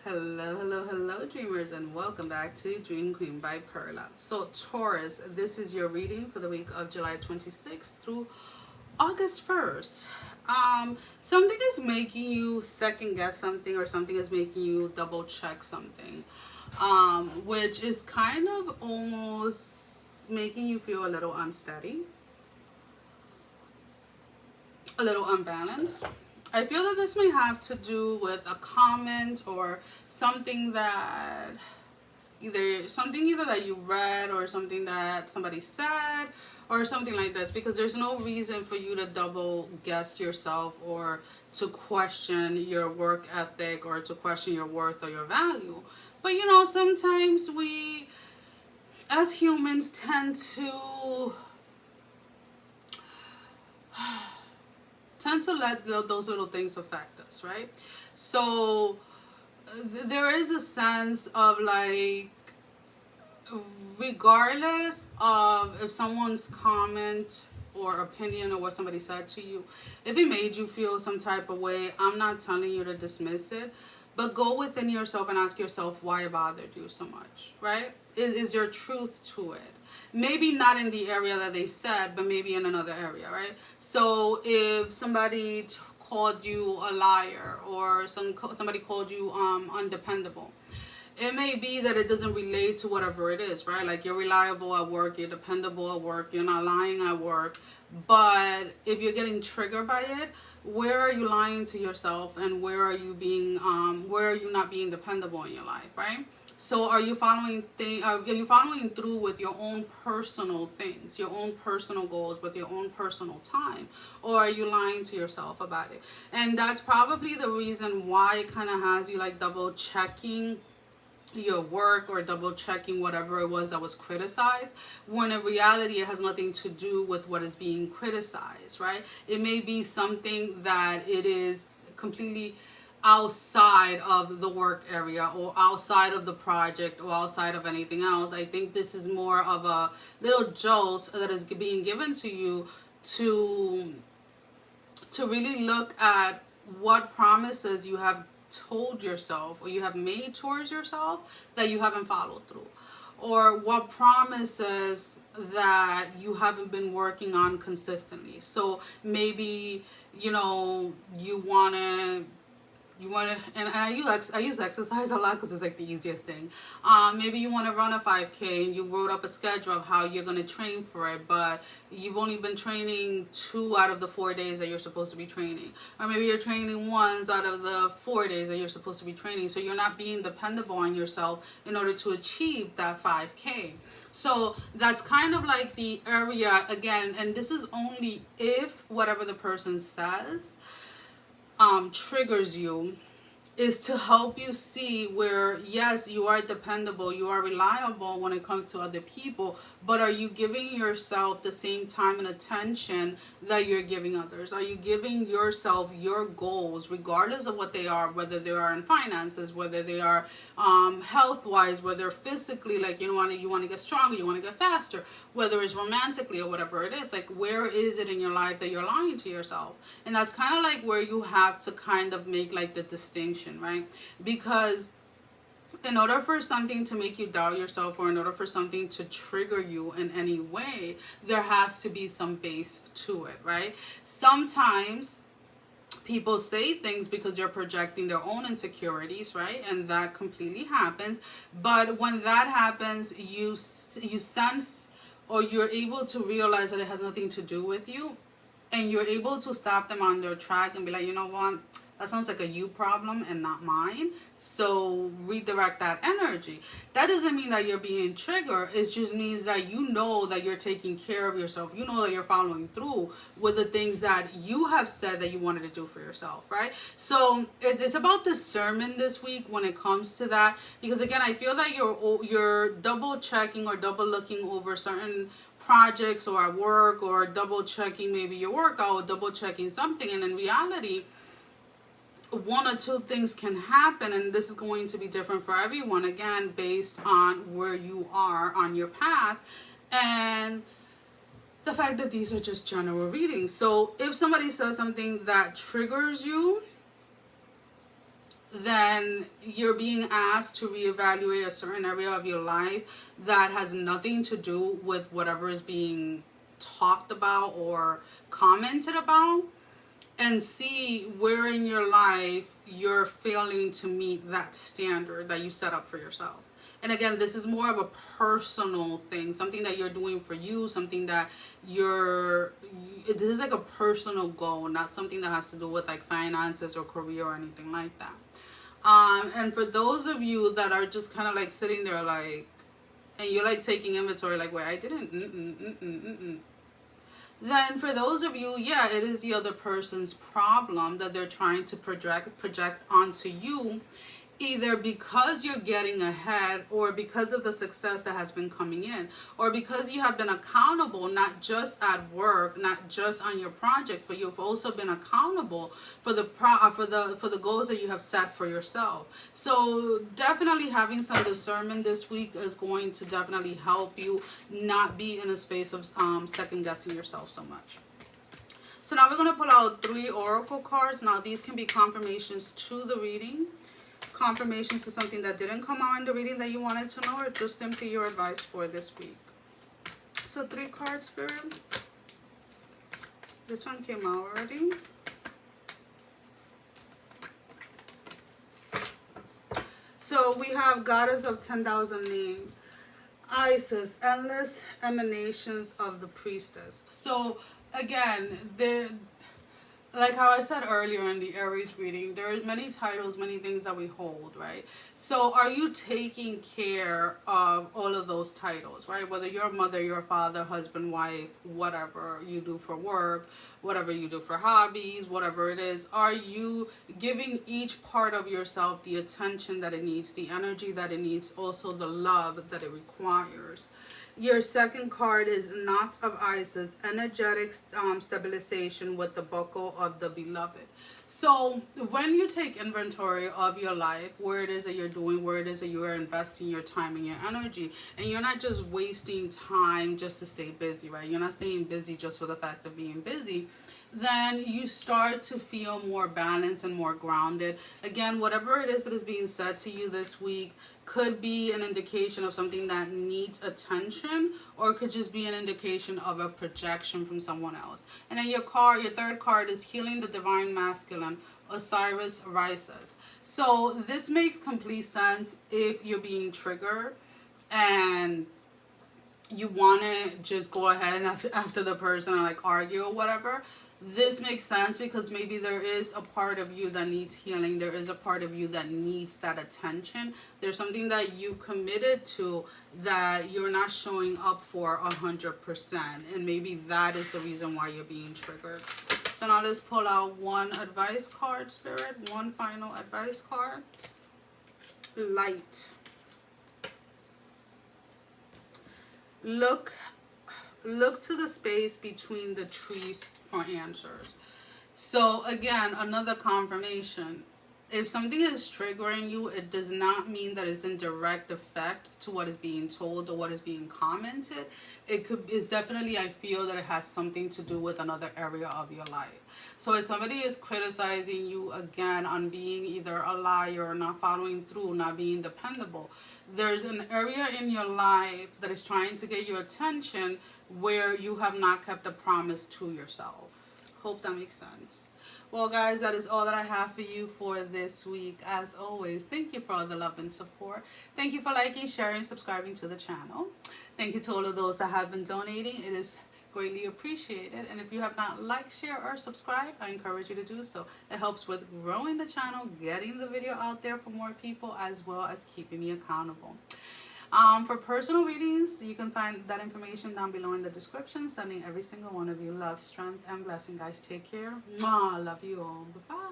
Hello, dreamers, and welcome back to Dream Queen by Perla'S. So, Taurus, this is your reading for the week of July 26th through August 1st. Something is making you second guess something, or something is making you double check something, which is kind of almost making you feel a little unsteady, a little unbalanced. I feel that this may have to do with a comment or something that either that you read or something that somebody said or something like this, because there's no reason for you to double guess yourself or to question your work ethic or to question your worth or your value. But sometimes we as humans tend to let those little things affect us, right? So there is a sense of like, regardless of if someone's comment or opinion or what somebody said to you, if it made you feel some type of way, I'm not telling you to dismiss it, but go within yourself and ask yourself why it bothered you so much, right? Is there truth to it? Maybe not in the area that they said, but maybe in another area, right? So if somebody called you a liar, or somebody called you undependable, it may be that it doesn't relate to whatever it is, right? Like, you're reliable at work, you're dependable at work, you're not lying at work. But if you're getting triggered by it, where are you lying to yourself, and where are you not being dependable in your life, right? So are you following through with your own personal things, your own personal goals, with your own personal time, or are you lying to yourself about it? And that's probably the reason why it kind of has you like double checking your work or double checking whatever it was that was criticized, when in reality it has nothing to do with what is being criticized, right? It may be something that it is completely outside of the work area or outside of the project or outside of anything else. I think this is more of a little jolt that is being given to you to really look at what promises you have told yourself or you have made towards yourself that you haven't followed through, or what promises that you haven't been working on consistently. So maybe you want to and I use exercise a lot because it's like the easiest thing. Maybe you want to run a 5K and you wrote up a schedule of how you're going to train for it, but you've only been training 2 out of the 4 days that you're supposed to be training, or maybe you're training once out of the 4 days that you're supposed to be training. So you're not being dependable on yourself in order to achieve that 5K. So that's kind of like the area again, and this is only if whatever the person says triggers you, is to help you see where, yes, you are dependable, you are reliable when it comes to other people, but are you giving yourself the same time and attention that you're giving others? Are you giving yourself your goals, regardless of what they are, whether they are in finances, whether they are health-wise, whether physically, like you want to get stronger, you want to get faster, whether it's romantically or whatever it is, like where is it in your life that you're lying to yourself? And that's kind of like where you have to kind of make like the distinction, right? Because in order for something to make you doubt yourself, or in order for something to trigger you in any way, there has to be some base to it, right? Sometimes people say things because they're projecting their own insecurities, right? And that completely happens. But when that happens, you sense, or you're able to realize that it has nothing to do with you, and you're able to stop them on their track and be like, you know what? That sounds like a you problem and not mine. So redirect that energy. That doesn't mean that you're being triggered. It just means that you know that you're taking care of yourself. You know that you're following through with the things that you have said that you wanted to do for yourself, right? So it's about discernment this week when it comes to that. Because again, I feel that you're double checking or double looking over certain projects or at work, or double checking maybe your workout, or double checking something, and in reality, one or two things can happen, and this is going to be different for everyone, again, based on where you are on your path, and the fact that these are just general readings. So if somebody says something that triggers you, then you're being asked to reevaluate a certain area of your life that has nothing to do with whatever is being talked about or commented about, and see where in your life you're failing to meet that standard that you set up for yourself. And again, this is more of a personal thing, something that you're doing for you, something that this is like a personal goal, not something that has to do with like finances or career or anything like that. And for those of you that are just kind of like sitting there like, and you're like taking inventory, like, wait, I didn't, then for those of you, yeah, it is the other person's problem that they're trying to project onto you, either because you're getting ahead, or because of the success that has been coming in, or because you have been accountable, not just at work, not just on your projects, but you've also been accountable for the goals that you have set for yourself. So definitely having some discernment this week is going to definitely help you not be in a space of second guessing yourself so much. So now we're going to pull out 3 oracle cards. Now these can be confirmations to the reading, confirmations to something that didn't come out in the reading that you wanted to know, or just simply your advice for this week. So 3 cards, Spirit. This one came out already. So we have Goddess of 10,000 names, Isis, endless emanations of the priestess. So again, like how I said earlier in the Aries reading, there are many titles, many things that we hold, right? So are you taking care of all of those titles, right? Whether you're a mother, you're a father, husband, wife, whatever you do for work, whatever you do for hobbies, whatever it is, are you giving each part of yourself the attention that it needs, the energy that it needs, also the love that it requires? Your second card is Knot of Isis, energetic stabilization with the buckle of the beloved. So when you take inventory of your life, where it is that you're doing, where it is that you are investing your time and your energy, and you're not just wasting time just to stay busy, right? You're not staying busy just for the fact of being busy, then you start to feel more balanced and more grounded. Again, whatever it is that is being said to you this week could be an indication of something that needs attention, or it could just be an indication of a projection from someone else. And then your third card is Healing the Divine Masculine, Osiris rises. So this makes complete sense if you're being triggered and you want to just go ahead and after the person and like argue or whatever. This makes sense because maybe there is a part of you that needs healing. There is a part of you that needs that attention. There's something that you committed to that you're not showing up for 100%. And maybe that is the reason why you're being triggered. So now let's pull out one advice card, Spirit. One final advice card. Light. Look to the space between the trees for answers. So again, another confirmation. If something is triggering you, it does not mean that it's in direct effect to what is being told or what is being commented. It's definitely, I feel that it has something to do with another area of your life. So if somebody is criticizing you again on being either a liar or not following through, not being dependable, there's an area in your life that is trying to get your attention where you have not kept a promise to yourself. Hope that makes sense. Well, guys, that is all that I have for you for this week. As always, thank you for all the love and support. Thank you for liking, sharing, subscribing to the channel. Thank you to all of those that have been donating. It is greatly appreciated. And if you have not liked, share, or subscribed, I encourage you to do so. It helps with growing the channel, getting the video out there for more people, as well as keeping me accountable. For personal readings, you can find that information down below in the description. Sending every single one of you love, strength, and blessing. Guys, take care. Mwah, love you all. Bye-bye.